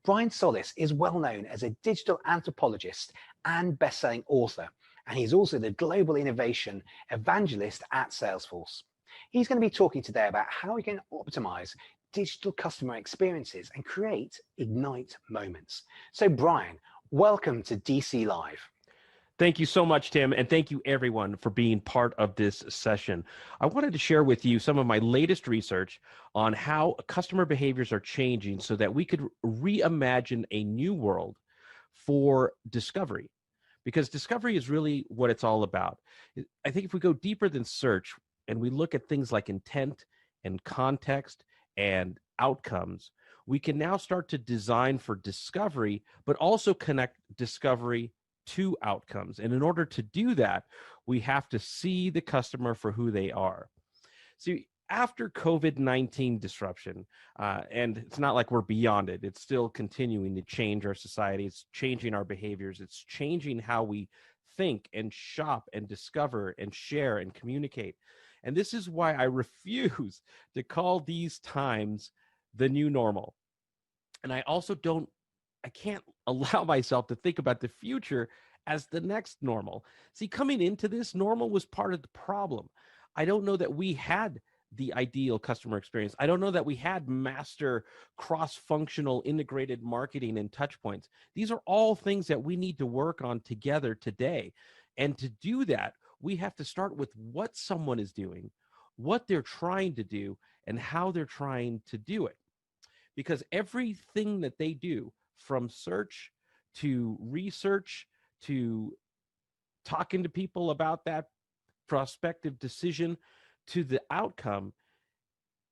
Brian Solis is well known as a digital anthropologist and best-selling author, and he's also the Global Innovation Evangelist at Salesforce. He's going to be talking today about how we can optimize digital customer experiences and create ignite moments. So Brian, welcome to DC Live. Thank you so much, Tim, and thank you everyone for being part of this session. I wanted to share with you some of my latest research on how customer behaviors are changing so that we could reimagine a new world for discovery, because discovery is really what it's all about. I think if we go deeper than search and we look at things like intent and context and outcomes, we can now start to design for discovery, but also connect discovery to outcomes. And in order to do that, we have to see the customer for who they are. See, after COVID-19 disruption, and it's not like we're beyond it, it's still continuing to change our society, it's changing our behaviors, it's changing how we think and shop and discover and share and communicate. And this is why I refuse to call these times the new normal. And I can't allow myself to think about the future as the next normal. See, coming into this, normal was part of the problem. I don't know that we had the ideal customer experience. I don't know that we had master cross-functional integrated marketing and touch points. These are all things that we need to work on together today. And to do that, we have to start with what someone is doing, what they're trying to do, and how they're trying to do it. Because everything that they do, from search to research to talking to people about that prospective decision to the outcome,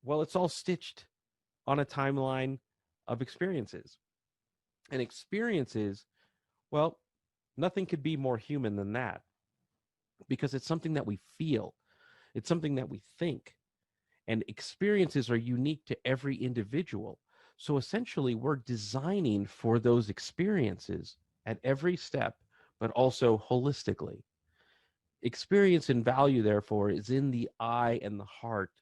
well, it's all stitched on a timeline of experiences. And experiences, well, nothing could be more human than that, because it's something that we feel, it's something that we think, and experiences are unique to every individual. So essentially, we're designing for those experiences at every step, but also holistically. Experience and value, therefore, is in the eye and the heart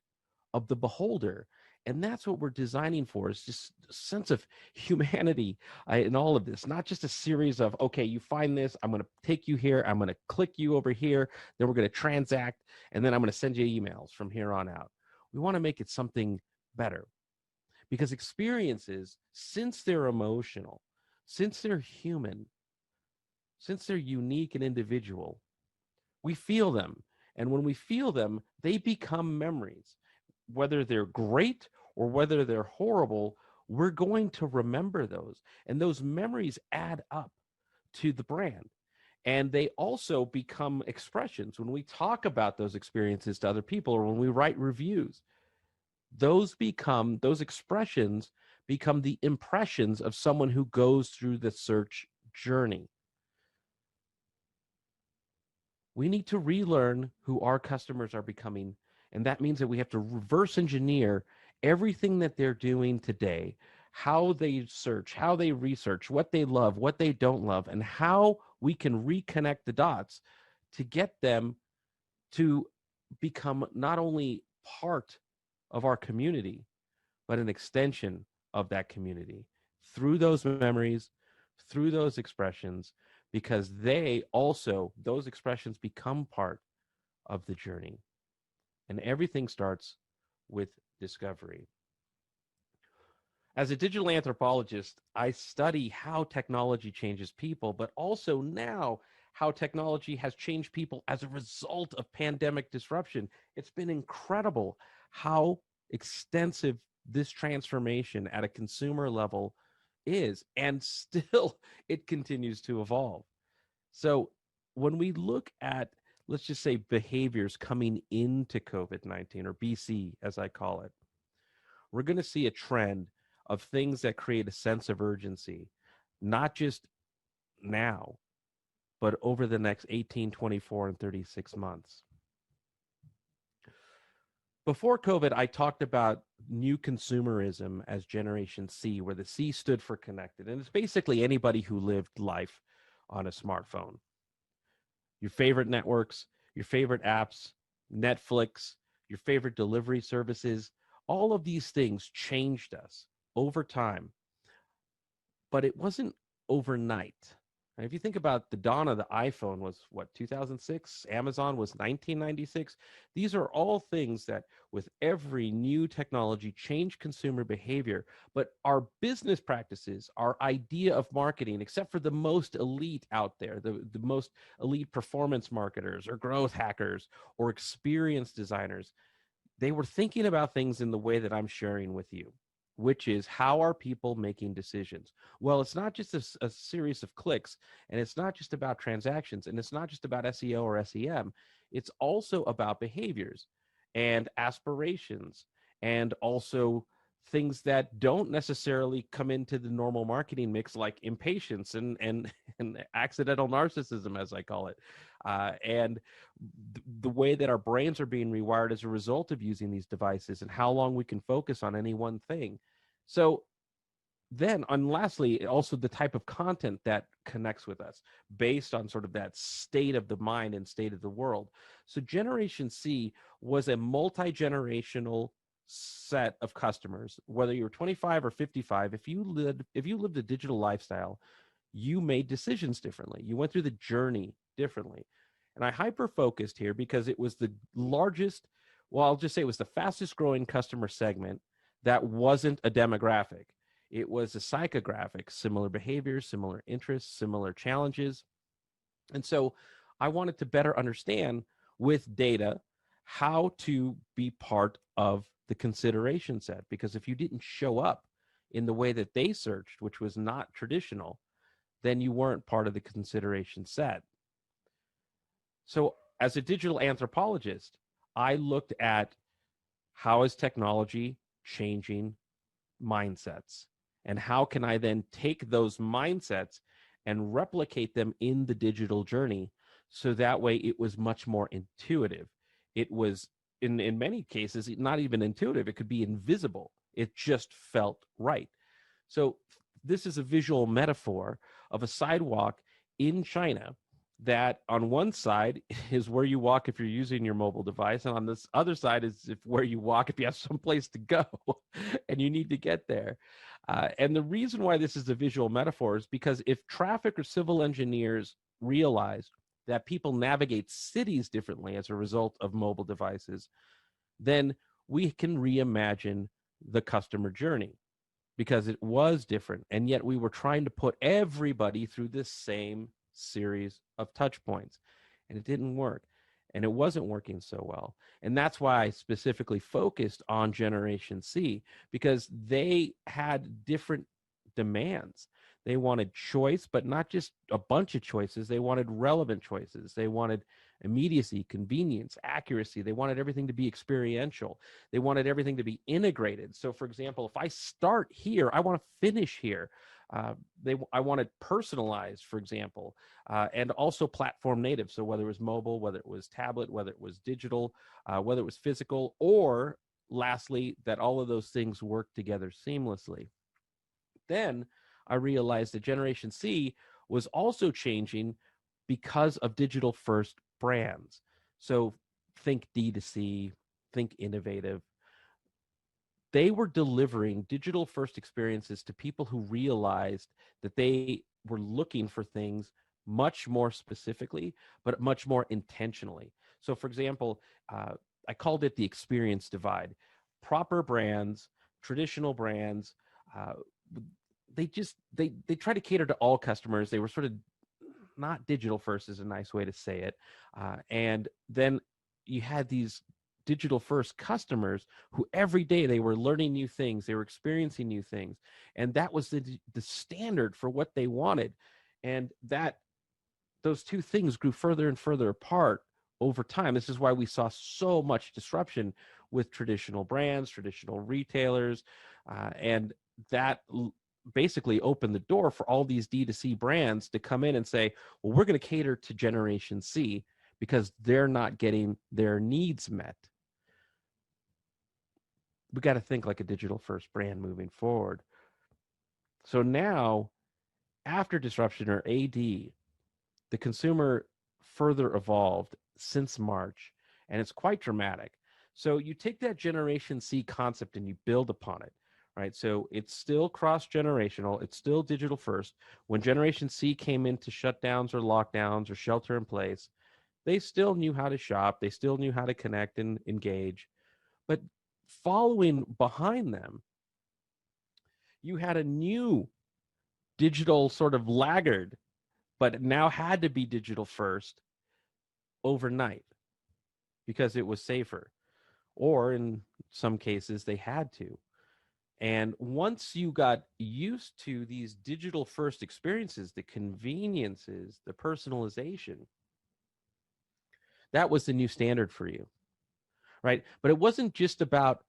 of the beholder. And that's what we're designing for, is just a sense of humanity in all of this, not just a series of, okay, you find this, I'm going to take you here, I'm going to click you over here, then we're going to transact, and then I'm going to send you emails from here on out. We want to make it something better. Because experiences, since they're emotional, since they're human, since they're unique and individual, we feel them. And when we feel them, they become memories. Whether they're great or whether they're horrible, we're going to remember those. And those memories add up to the brand. And they also become expressions. When we talk about those experiences to other people, or when we write reviews, those expressions become the impressions of someone who goes through the search journey. We need to relearn who our customers are becoming, and that means that we have to reverse engineer everything that they're doing today, how they search, how they research, what they love, what they don't love, and how we can reconnect the dots to get them to become not only part of our community, but an extension of that community through those memories, through those expressions, because those expressions become part of the journey. And everything starts with discovery. As a digital anthropologist, I study how technology changes people, but also now how technology has changed people as a result of pandemic disruption. It's been incredible how extensive this transformation at a consumer level is, and still it continues to evolve. So when we look at, let's just say, behaviors coming into COVID-19, or BC as I call it, we're going to see a trend of things that create a sense of urgency, not just now, but over the next 18, 24, and 36 months. Before COVID, I talked about new consumerism as Generation C, where the C stood for connected. And it's basically anybody who lived life on a smartphone. Your favorite networks, your favorite apps, Netflix, your favorite delivery services, all of these things changed us over time. but it wasn't overnight. And if you think about the dawn of the iPhone was what, 2006? Amazon was 1996. These are all things that with every new technology change consumer behavior, but our business practices, our idea of marketing, except for the most elite out there, the most elite performance marketers or growth hackers or experienced designers, they were thinking about things in the way that I'm sharing with you, which is how are people making decisions? Well, it's not just a series of clicks, and it's not just about transactions, and it's not just about SEO or SEM. It's also about behaviors and aspirations, and also things that don't necessarily come into the normal marketing mix, like impatience and and accidental narcissism, as I call it, and the way that our brains are being rewired as a result of using these devices, and how long we can focus on any one thing. So then, and lastly, also the type of content that connects with us based on sort of that state of the mind and state of the world. So Generation C was a multi-generational set of customers. Whether you were 25 or 55, if you lived a digital lifestyle, you made decisions differently. You went through the journey differently. And I hyper focused here because it was the largest, well, I'll just say it was the fastest growing customer segment that wasn't a demographic. It was a psychographic, similar behaviors, similar interests, similar challenges. And so I wanted to better understand with data how to be part of the consideration set. Because if you didn't show up in the way that they searched, which was not traditional, then you weren't part of the consideration set. So as a digital anthropologist, I looked at how is technology changing mindsets, and how can I then take those mindsets and replicate them in the digital journey so that way it was much more intuitive. It was, in many cases, not even intuitive. It could be invisible. It just felt right. So this is a visual metaphor of a sidewalk in China that on one side is where you walk if you're using your mobile device, and on this other side is where you walk if you have someplace to go and you need to get there. And the reason why this is a visual metaphor is because if traffic or civil engineers realized that people navigate cities differently as a result of mobile devices, then we can reimagine the customer journey, because it was different. And yet we were trying to put everybody through this same series of touch points, and it didn't work, and it wasn't working so well. And that's why I specifically focused on Generation C, because they had different demands. They wanted choice, but not just a bunch of choices. They wanted relevant choices. They wanted immediacy, convenience, accuracy. They wanted everything to be experiential. They wanted everything to be integrated. So for example, if I start here, I want to finish here. I wanted personalized, for example, and also platform native. So whether it was mobile, whether it was tablet, whether it was digital, whether it was physical, or lastly, that all of those things work together seamlessly. Then I realized that Generation C was also changing because of digital first brands. So think D2C, think innovative. They were delivering digital first experiences to people who realized that they were looking for things much more specifically, but much more intentionally. So for example, I called it the experience divide. Proper brands, traditional brands, they try to cater to all customers. They were sort of not digital first is a nice way to say it. And then you had these digital first customers who every day they were learning new things, they were experiencing new things, and that was the standard for what they wanted. And that those two things grew further and further apart over time. This is why we saw so much disruption with traditional brands, traditional retailers, and that basically opened the door for all these D2C brands to come in and say, well, we're going to cater to Generation C because they're not getting their needs met. We got to think like a digital first brand moving forward. So now, after disruption, or AD, the consumer further evolved since March, and it's quite dramatic. So you take that Generation C concept and you build upon it, right? So it's still cross-generational. It's still digital first. When Generation C came into shutdowns or lockdowns or shelter in place, they still knew how to shop. They still knew how to connect and engage. But following behind them, you had a new digital sort of laggard, but now had to be digital first overnight because it was safer. Or in some cases, they had to. And once you got used to these digital first experiences, the conveniences, the personalization, that was the new standard for you, right? But it wasn't just about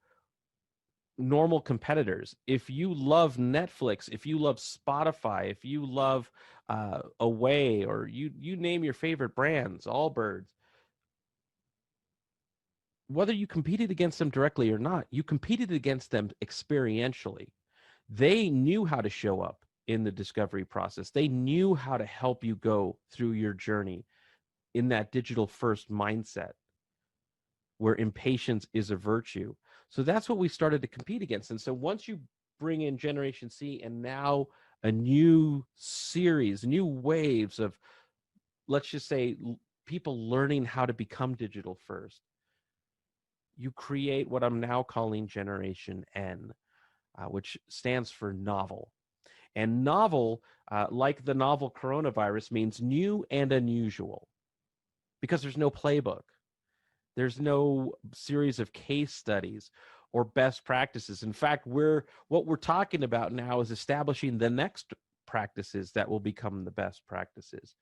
normal competitors. If you love Netflix, if you love Spotify, if you love Away, or you name your favorite brands, Allbirds, whether you competed against them directly or not, you competed against them experientially. They knew how to show up in the discovery process. They knew how to help you go through your journey in that digital first mindset where impatience is a virtue. So that's what we started to compete against. And so once you bring in Generation C and now a new series, new waves of, let's just say, people learning how to become digital first, you create what I'm now calling Generation N, which stands for novel. And novel, like the novel coronavirus, means new and unusual because there's no playbook. There's no series of case studies or best practices. In fact, what we're talking about now is establishing the next practices that will become the best practices.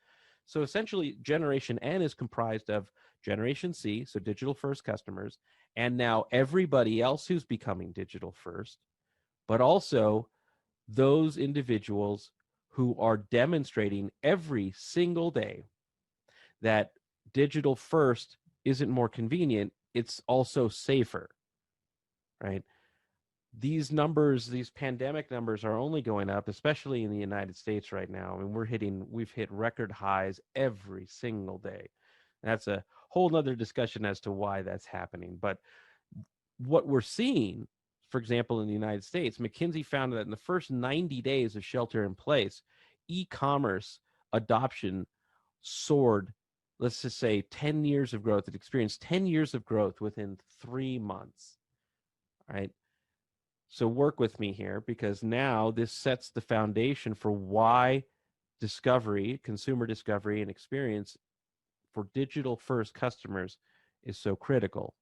So essentially, Generation N is comprised of Generation C, so digital first customers, and now everybody else who's becoming digital first, but also those individuals who are demonstrating every single day that digital first isn't more convenient, it's also safer, right? These numbers, these pandemic numbers are only going up, especially in the United States right now. I mean, we've hit record highs every single day. That's a whole nother discussion as to why that's happening. But what we're seeing, for example, in the United States, McKinsey found that in the first 90 days of shelter in place, e-commerce adoption soared. Let's just say 10 years of growth. It experienced 10 years of growth within 3 months, right? So work with me here, because now this sets the foundation for why discovery, consumer discovery and experience for digital first customers is so critical.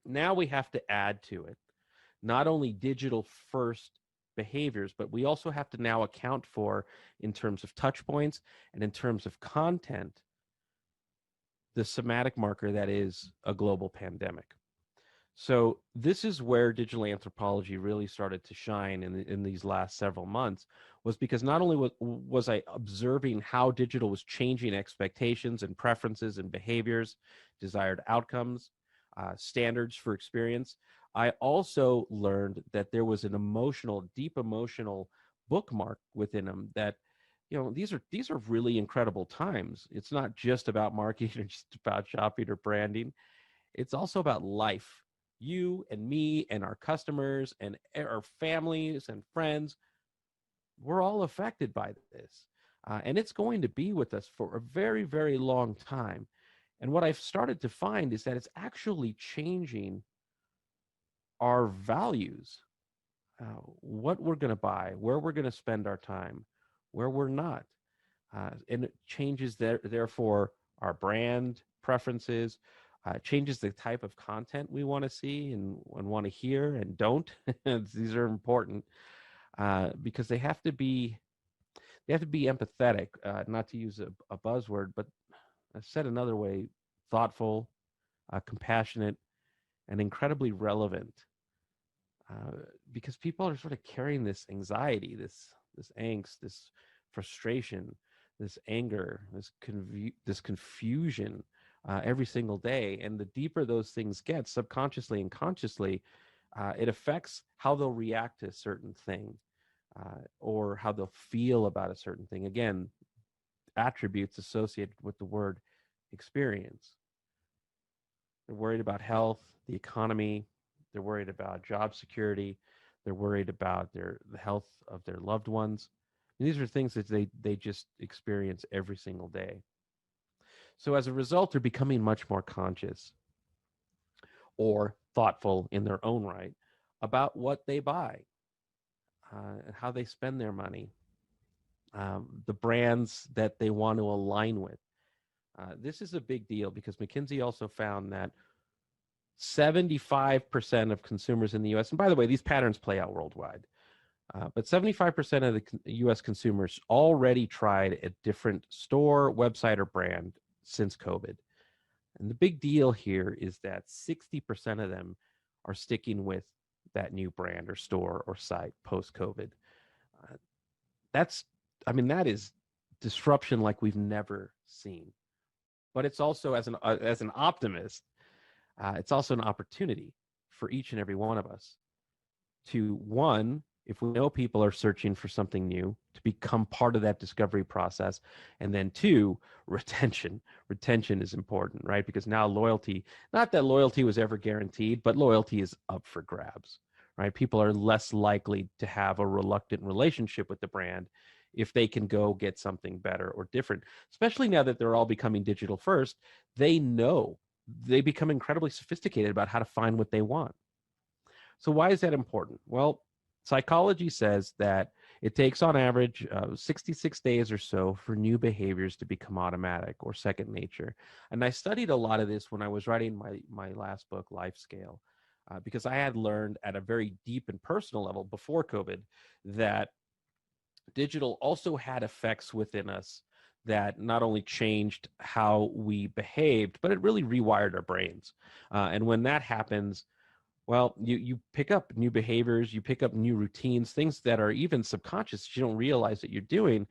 Now we have to add to it not only digital first behaviors, but we also have to now account for, in terms of touch points and in terms of content, the somatic marker that is a global pandemic. So this is where digital anthropology really started to shine in these last several months, was because not only was I observing how digital was changing expectations and preferences and behaviors, desired outcomes, standards for experience, I also learned that there was an emotional, deep emotional bookmark within them that, these are really incredible times. It's not just about marketing or just about shopping or branding. It's also about life. You and me and our customers and our families and friends, we're all affected by this. And it's going to be with us for a very, very long time. And what I've started to find is that it's actually changing our values, what we're going to buy, where we're going to spend our time, where we're not. And it changes, therefore, our brand preferences, changes the type of content we want to see and want to hear and don't. These are important because they have to be empathetic, not to use a buzzword, but said another way, thoughtful, compassionate, and incredibly relevant. Because people are sort of carrying this anxiety, this angst, this frustration, this anger, this confusion every single day. And the deeper those things get, subconsciously and consciously, it affects how they'll react to a certain thing or how they'll feel about a certain thing. Again, attributes associated with the word experience. They're worried about health, the economy. They're worried about job security. They're worried about the health of their loved ones. And these are things that they just experience every single day. So as a result, they're becoming much more conscious or thoughtful in their own right about what they buy, and how they spend their money, the brands that they want to align with. This is a big deal because McKinsey also found that 75% of consumers in the US, and by the way, these patterns play out worldwide, but 75% of the US consumers already tried a different store, website, or brand since COVID. And the big deal here is that 60% of them are sticking with that new brand or store or site post-COVID. That's, I mean, that is disruption like we've never seen. But it's also, as an optimist, it's also an opportunity for each and every one of us to, one, if we know people are searching for something new, to become part of that discovery process. And then two, retention. Retention is important, right? Because now loyalty, not that loyalty was ever guaranteed, but loyalty is up for grabs, right? People are less likely to have a reluctant relationship with the brand if they can go get something better or different, especially now that they're all becoming digital first. They know, they become incredibly sophisticated about how to find what they want. So why is that important? Well, psychology says that it takes on average 66 days or so for new behaviors to become automatic or second nature. And I studied a lot of this when I was writing my last book, Life Scale, because I had learned at a very deep and personal level before COVID that digital also had effects within us that not only changed how we behaved, but it really rewired our brains. And when that happens, well, you pick up new behaviors, you pick up new routines, things that are even subconscious that you don't realize that you're doing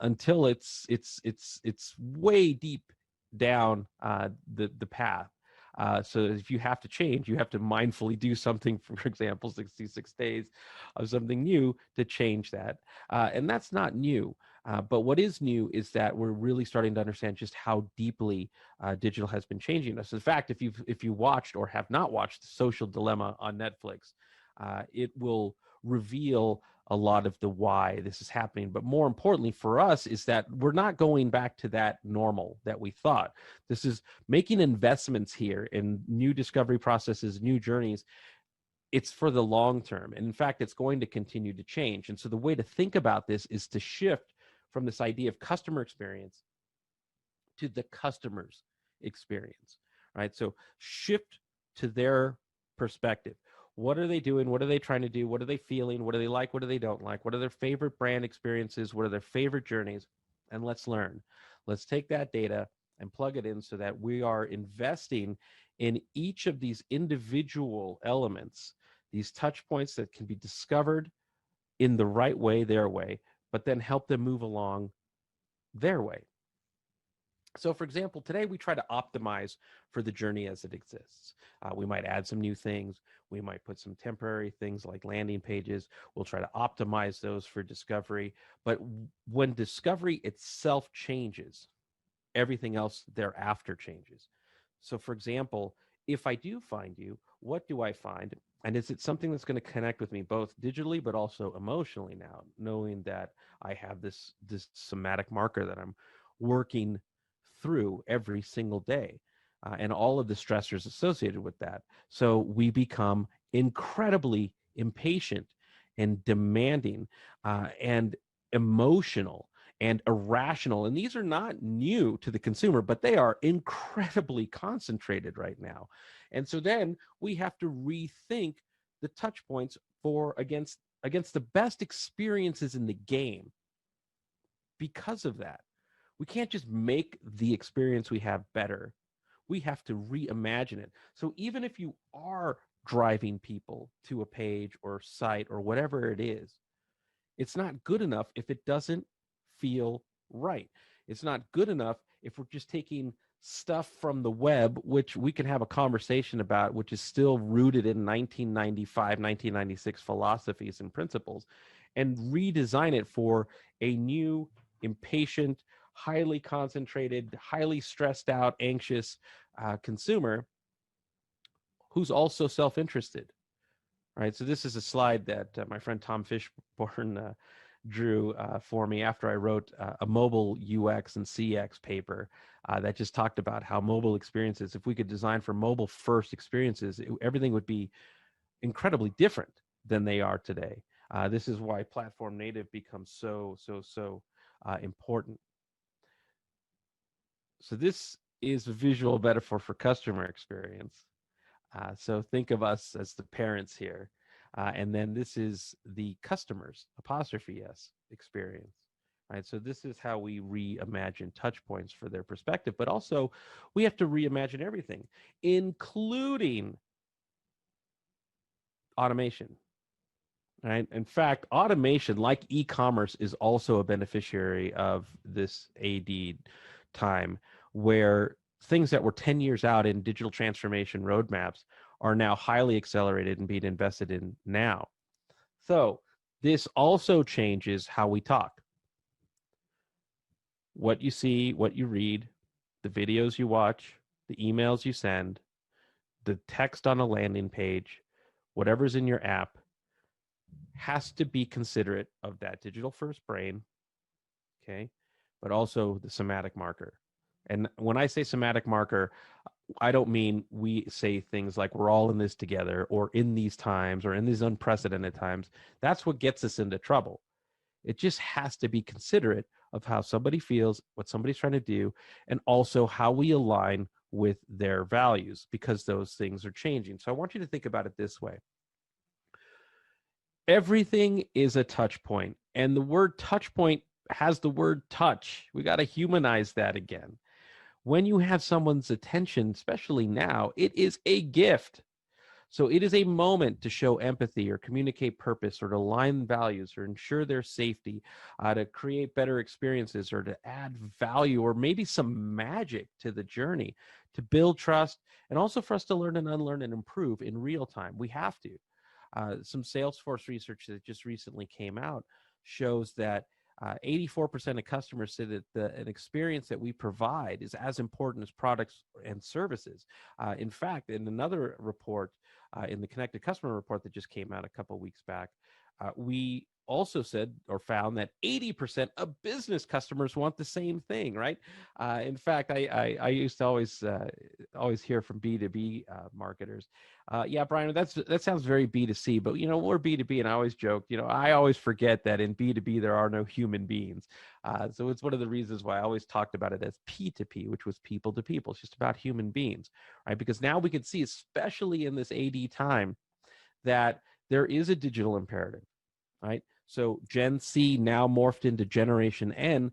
until it's way deep down the path. So if you have to change, you have to mindfully do something, for example, 66 days of something new to change that. And that's not new. But what is new is that we're really starting to understand just how deeply digital has been changing us. In fact, if you watched or have not watched The Social Dilemma on Netflix, it will reveal a lot of the why this is happening. But more importantly for us is that we're not going back to that normal that we thought. This is making investments here in new discovery processes, new journeys. It's for the long term. And in fact, it's going to continue to change. And so the way to think about this is to shift from this idea of customer experience to the customer's experience, right? So shift to their perspective. What are they doing? What are they trying to do? What are they feeling? What do they like? What do they don't like? What are their favorite brand experiences? What are their favorite journeys? And let's learn. Let's take that data and plug it in so that we are investing in each of these individual elements, these touch points that can be discovered in the right way, their way, but then help them move along their way. So, for example, today we try to optimize for the journey as it exists. We might add some new things. We might put some temporary things like landing pages. We'll try to optimize those for discovery. But when discovery itself changes, everything else thereafter changes. So, for example, if I do find you, what do I find? And is it something that's going to connect with me both digitally but also emotionally now, knowing that I have this somatic marker that I'm working through every single day, and all of the stressors associated with that. So we become incredibly impatient and demanding and emotional and irrational. And these are not new to the consumer, but they are incredibly concentrated right now. And so then we have to rethink the touch points for against the best experiences in the game because of that. We can't just make the experience we have better. We have to reimagine it. So even if you are driving people to a page or site or whatever it is, it's not good enough if it doesn't feel right. It's not good enough if we're just taking stuff from the web, which we can have a conversation about, which is still rooted in 1995, 1996 philosophies and principles, and redesign it for a new, impatient, highly concentrated, highly stressed out, anxious consumer who's also self-interested. right? So this is a slide that my friend Tom Fishborn drew for me after I wrote a mobile UX and CX paper that just talked about how mobile experiences, if we could design for mobile first experiences, everything would be incredibly different than they are today. This is why platform native becomes so important. So this is a visual metaphor for customer experience. So think of us as the parents here. And then this is the customers, apostrophe S, experience. Right. So this is how we reimagine touch points for their perspective, but also we have to reimagine everything, including automation. Right. In fact, automation, like e-commerce, is also a beneficiary of this AD time, where things that were 10 years out in digital transformation roadmaps are now highly accelerated and being invested in now. So this also changes how we talk. What you see, what you read, the videos you watch, the emails you send, the text on a landing page, whatever's in your app, has to be considerate of that digital first brain, okay, but also the somatic marker. And when I say somatic marker, I don't mean we say things like we're all in this together or in these times or in these unprecedented times. That's what gets us into trouble. It just has to be considerate of how somebody feels, what somebody's trying to do, and also how we align with their values, because those things are changing. So I want you to think about it this way. Everything is a touch point, and the word touch point has the word touch. We got to humanize that again. When you have someone's attention, especially now, it is a gift. So it is a moment to show empathy or communicate purpose or to align values or ensure their safety, to create better experiences or to add value or maybe some magic to the journey, to build trust, and also for us to learn and unlearn and improve in real time. We have to. Some Salesforce research that just recently came out shows that 84% of customers say that an experience that we provide is as important as products and services. In fact, in another report, in the Connected Customer report that just came out a couple of weeks back, we also said or found that 80% of business customers want the same thing, right? In fact, I used to always hear from B2B marketers. Yeah, Brian, that sounds very B2C, but we're B2B, and I always joke, I always forget that in B2B there are no human beings. So it's one of the reasons why I always talked about it as P2P, which was people to people. It's just about human beings, right? Because now we can see, especially in this AD time, that there is a digital imperative, right? So Gen C now morphed into Generation N.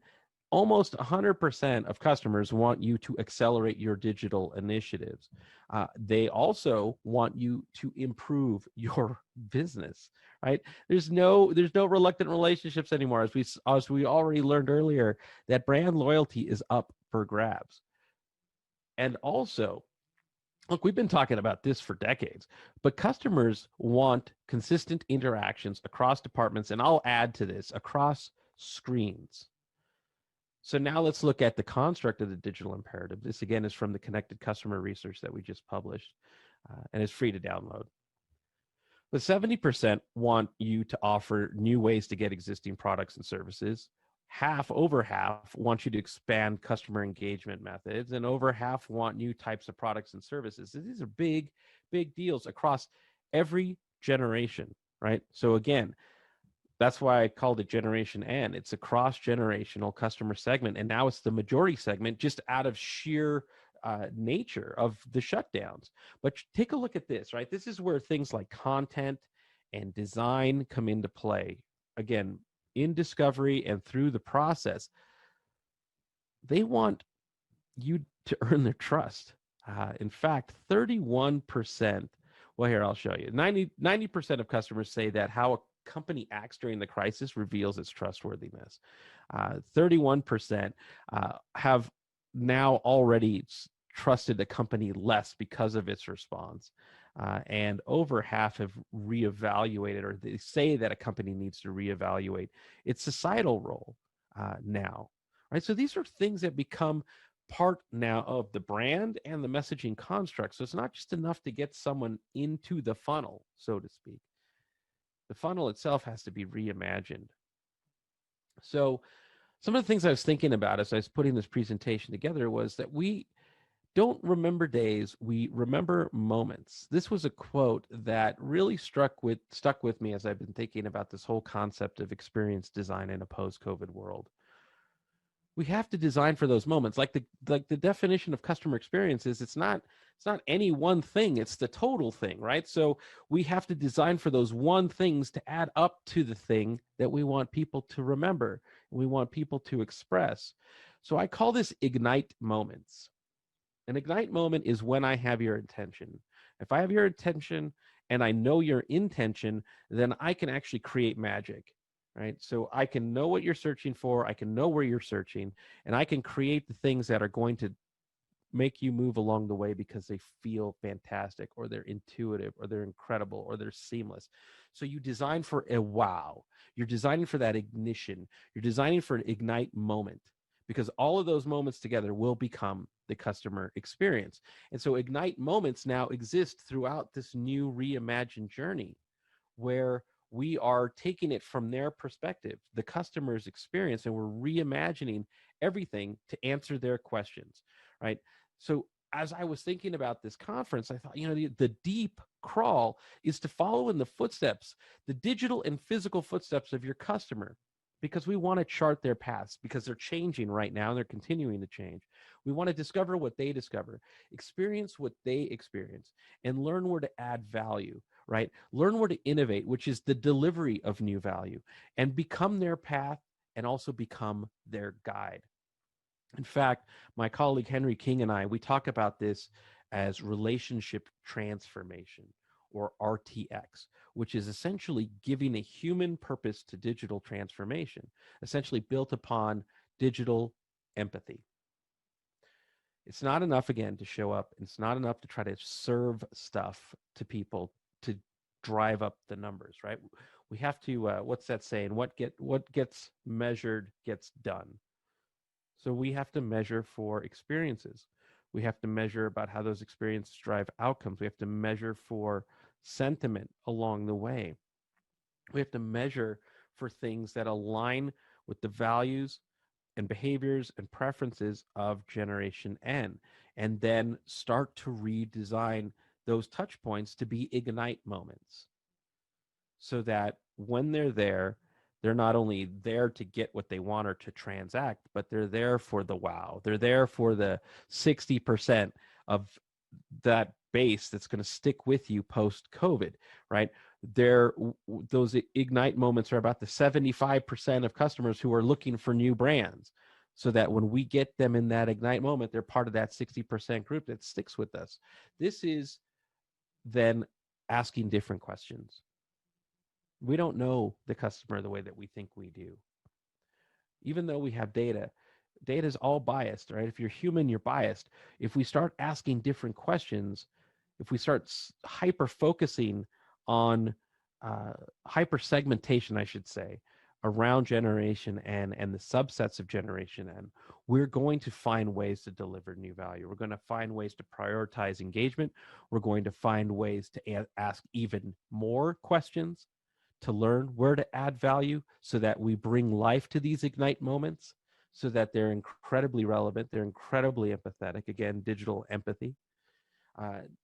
Almost 100% of customers want you to accelerate your digital initiatives. They also want you to improve your business, right? There's no reluctant relationships anymore. As we already learned earlier, that brand loyalty is up for grabs. And also, look, we've been talking about this for decades, but customers want consistent interactions across departments, and I'll add to this, across screens. So now let's look at the construct of the digital imperative. This, again, is from the Connected Customer research that we just published, and it's free to download. But 70% want you to offer new ways to get existing products and services. Over half want you to expand customer engagement methods, and over half want new types of products and services. So these are big, big deals across every generation, right? So again, that's why I called it Generation N. It's a cross-generational customer segment, and now it's the majority segment just out of sheer nature of the shutdowns. But take a look at this, right? This is where things like content and design come into play. Again, in discovery and through the process, they want you to earn their trust. In fact, 31%, well, here, I'll show you. 90% of customers say that how a company acts during the crisis reveals its trustworthiness. 31% have now already trusted a company less because of its response. And over half have reevaluated, or they say that a company needs to reevaluate its societal role now, right? So these are things that become part now of the brand and the messaging construct. So it's not just enough to get someone into the funnel, so to speak. The funnel itself has to be reimagined. So some of the things I was thinking about as I was putting this presentation together was that we don't remember days, we remember moments. This was a quote that really stuck with me as I've been thinking about this whole concept of experience design in a post-COVID world. We have to design for those moments. Like the definition of customer experience is it's not any one thing, it's the total thing, right? So we have to design for those one things to add up to the thing that we want people to remember, we want people to express. So I call this ignite moments. An ignite moment is when I have your attention. If I have your attention and I know your intention, then I can actually create magic, right? So I can know what you're searching for, I can know where you're searching, and I can create the things that are going to make you move along the way because they feel fantastic, or they're intuitive, or they're incredible, or they're seamless. So you design for a wow. You're designing for that ignition. You're designing for an ignite moment, because all of those moments together will become the customer experience. And so ignite moments now exist throughout this new reimagined journey, where we are taking it from their perspective, the customer's experience, and we're reimagining everything to answer their questions, right? So as I was thinking about this conference, I thought, the deep crawl is to follow in the footsteps, the digital and physical footsteps of your customer, because we want to chart their paths, because they're changing right now and they're continuing to change. We want to discover what they discover, experience what they experience, and learn where to add value, right? Learn where to innovate, which is the delivery of new value, and become their path and also become their guide. In fact, my colleague Henry King and I, we talk about this as relationship transformation, or RTX, which is essentially giving a human purpose to digital transformation, essentially built upon digital empathy. It's not enough, again, to show up. It's not enough to try to serve stuff to people to drive up the numbers, right? We have to, what's that saying? What gets measured gets done. So we have to measure for experiences. We have to measure about how those experiences drive outcomes. We have to measure for sentiment along the way. We have to measure for things that align with the values and behaviors and preferences of Generation N, and then start to redesign those touch points to be ignite moments, so that when they're there, they're not only there to get what they want or to transact, but they're there for the wow. They're there for the 60% of that base that's going to stick with you post-COVID, right? Those ignite moments are about the 75% of customers who are looking for new brands, so that when we get them in that ignite moment, they're part of that 60% group that sticks with us. This is then asking different questions. We don't know the customer the way that we think we do. Even though we have data is all biased, right? If you're human, you're biased. If we start asking different questions, if we start hyper-focusing on hyper-segmentation, I should say, around Generation N and the subsets of Generation N, we're going to find ways to deliver new value. We're going to find ways to prioritize engagement. We're going to find ways to ask even more questions, to learn where to add value, so that we bring life to these ignite moments, so that they're incredibly relevant, they're incredibly empathetic. Again, digital empathy.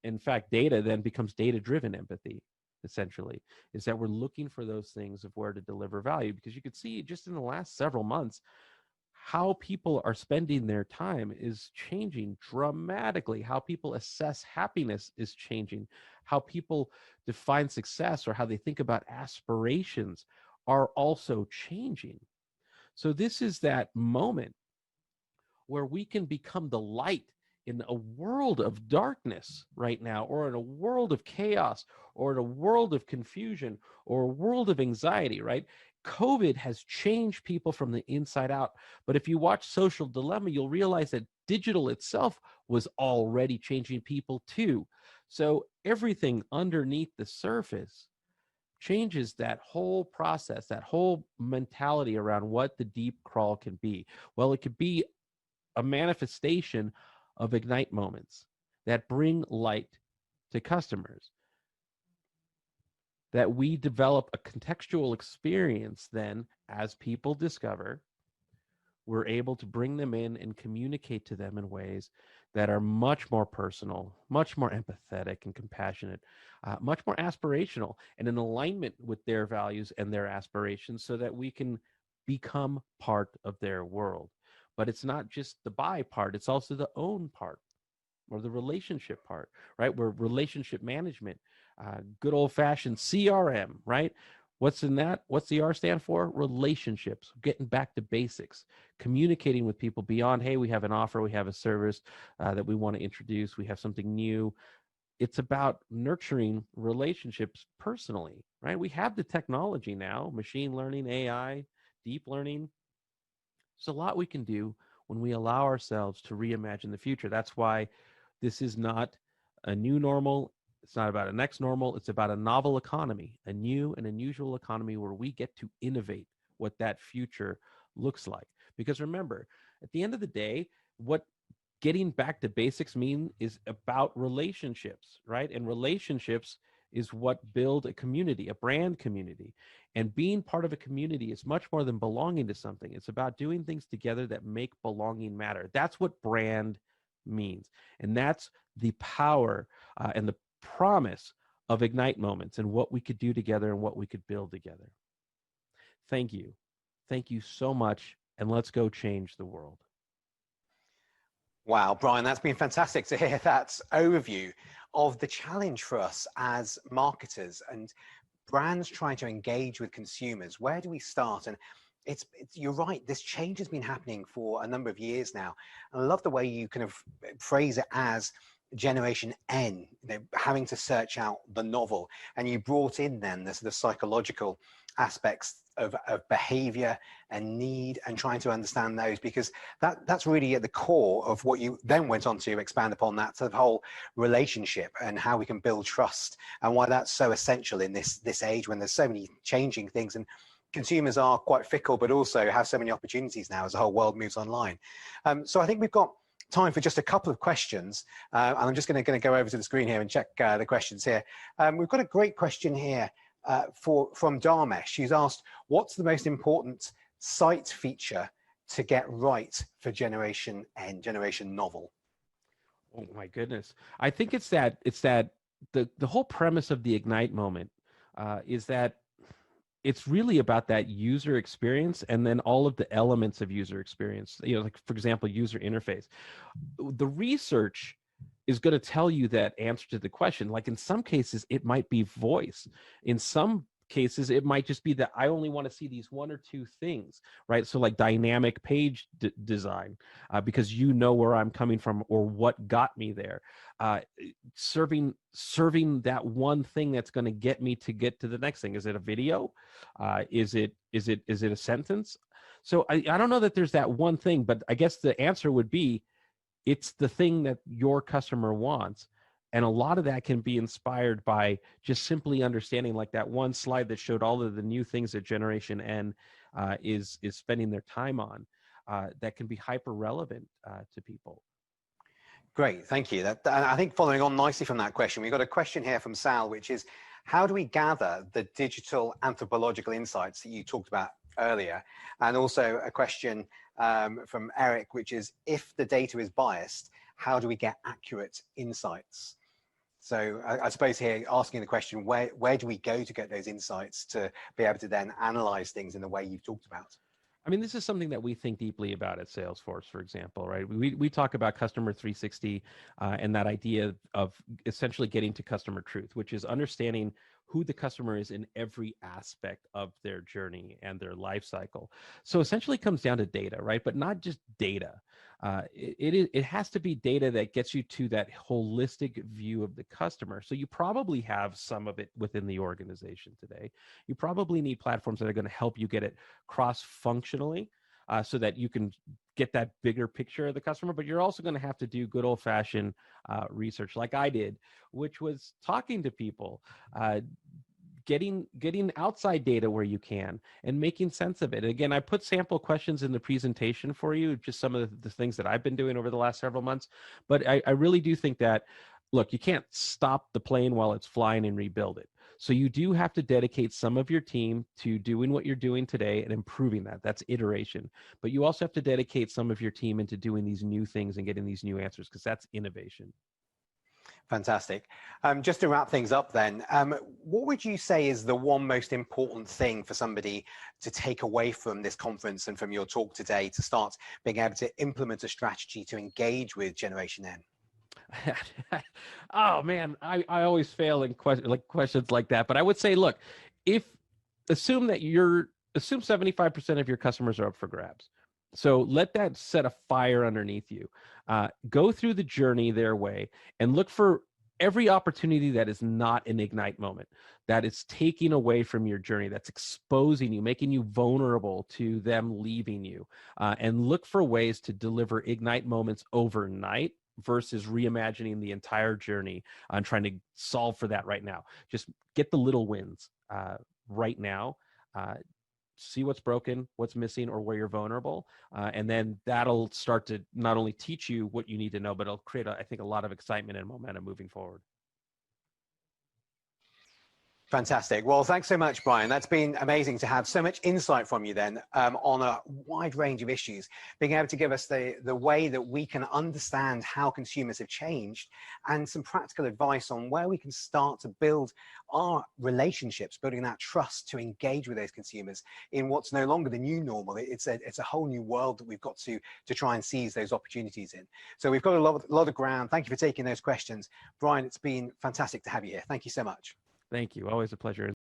In fact, data then becomes data-driven empathy, essentially, is that we're looking for those things of where to deliver value. Because you could see just in the last several months, how people are spending their time is changing dramatically. How people assess happiness is changing. How people define success, or how they think about aspirations, are also changing. So this is that moment where we can become the light in a world of darkness right now, or in a world of chaos, or in a world of confusion, or a world of anxiety, right? COVID has changed people from the inside out. But if you watch Social Dilemma, you'll realize that digital itself was already changing people too. So everything underneath the surface changes that whole process, that whole mentality around what the deep crawl can be. Well, it could be a manifestation of ignite moments that bring light to customers, that we develop a contextual experience, then as people discover, we're able to bring them in and communicate to them in ways that are much more personal, much more empathetic and compassionate, much more aspirational, and in alignment with their values and their aspirations, so that we can become part of their world. But it's not just the buy part, it's also the own part, or the relationship part, right? Where relationship management, good old fashioned CRM, right? What's in that? What's the R stand for? Relationships, getting back to basics, communicating with people beyond, hey, we have an offer, we have a service that we want to introduce, we have something new. It's about nurturing relationships personally, right? We have the technology now, machine learning, AI, deep learning. There's a lot we can do when we allow ourselves to reimagine the future. That's why this is not a new normal. It's not about a next normal. It's about a novel economy, a new and unusual economy where we get to innovate what that future looks like. Because remember, at the end of the day, what getting back to basics mean is about relationships, right? And relationships is what build a community, a brand community. And being part of a community is much more than belonging to something. It's about doing things together that make belonging matter. That's what brand means. And that's the power and the promise of Ignite moments and what we could do together and what we could build together. Thank you. Thank you so much. And let's go change the world. Wow, Brian, that's been fantastic to hear that overview of the challenge for us as marketers and brands trying to engage with consumers. Where do we start? And you're right, this change has been happening for a number of years now. And I love the way you kind of phrase it as Generation N, having to search out the novel. And you brought in then the sort of psychological aspects of behavior and need, and trying to understand those, because that's really at the core of what you then went on to expand upon, that sort of whole relationship and how we can build trust, and why that's so essential in this age when there's so many changing things, and consumers are quite fickle, but also have so many opportunities now as the whole world moves online. So I think we've got time for just a couple of questions, and I'm just going to go over to the screen here and check the questions here. We've got a great question here from Dharmesh. She's asked, what's the most important site feature to get right for Generation N, Generation Novel? Oh my goodness. I think it's that the whole premise of the Ignite moment is that it's really about that user experience, and then all of the elements of user experience, like, for example, user interface. The research is going to tell you that answer to the question. Like, in some cases, it might be voice. In some cases, it might just be that I only want to see these one or two things, right? So like dynamic page design, because you know where I'm coming from or what got me there. Serving that one thing that's going to get me to get to the next thing. Is it a video? Is it a sentence? So I don't know that there's that one thing, but I guess the answer would be it's the thing that your customer wants. And a lot of that can be inspired by just simply understanding, like that one slide that showed all of the new things that Generation N is spending their time on, that can be hyper relevant to people. Great, thank you. I think following on nicely from that question, we've got a question here from Sal, which is, how do we gather the digital anthropological insights that you talked about earlier? And also a question from Eric, which is, if the data is biased, how do we get accurate insights? So I suppose here, asking the question, where do we go to get those insights to be able to then analyze things in the way you've talked about? I mean, this is something that we think deeply about at Salesforce, for example, right? We talk about customer 360 and that idea of essentially getting to customer truth, which is understanding who the customer is in every aspect of their journey and their life cycle. So essentially it comes down to data, right? But not just data. It has to be data that gets you to that holistic view of the customer. So you probably have some of it within the organization today. You probably need platforms that are going to help you get it cross-functionally, so that you can get that bigger picture of the customer. But you're also going to have to do good old-fashioned research, like I did, which was talking to people, getting outside data where you can, and making sense of it. Again, I put sample questions in the presentation for you, just some of the things that I've been doing over the last several months. But I really do think that look, you can't stop the plane while it's flying and rebuild it. So you do have to dedicate some of your team to doing what you're doing today and improving that. That's iteration. But you also have to dedicate some of your team into doing these new things and getting these new answers, because that's innovation. Fantastic. Just to wrap things up then, what would you say is the one most important thing for somebody to take away from this conference and from your talk today to start being able to implement a strategy to engage with Generation N? Oh man, I always fail in questions like that. But I would say, look, assume 75% of your customers are up for grabs. So let that set a fire underneath you. Go through the journey their way and look for every opportunity that is not an ignite moment, that is taking away from your journey, that's exposing you, making you vulnerable to them leaving you, and look for ways to deliver ignite moments overnight versus reimagining the entire journey on trying to solve for that right now. Just get the little wins right now. See what's broken, what's missing, or where you're vulnerable. And then that'll start to not only teach you what you need to know, but it'll create, I think, a lot of excitement and momentum moving forward. Fantastic. Well, thanks so much, Brian. That's been amazing to have so much insight from you then on a wide range of issues, being able to give us the way that we can understand how consumers have changed and some practical advice on where we can start to build our relationships, building that trust to engage with those consumers in what's no longer the new normal. It's a whole new world that we've got to try and seize those opportunities in. So we've got a lot of ground. Thank you for taking those questions. Brian, it's been fantastic to have you here. Thank you so much. Thank you. Always a pleasure.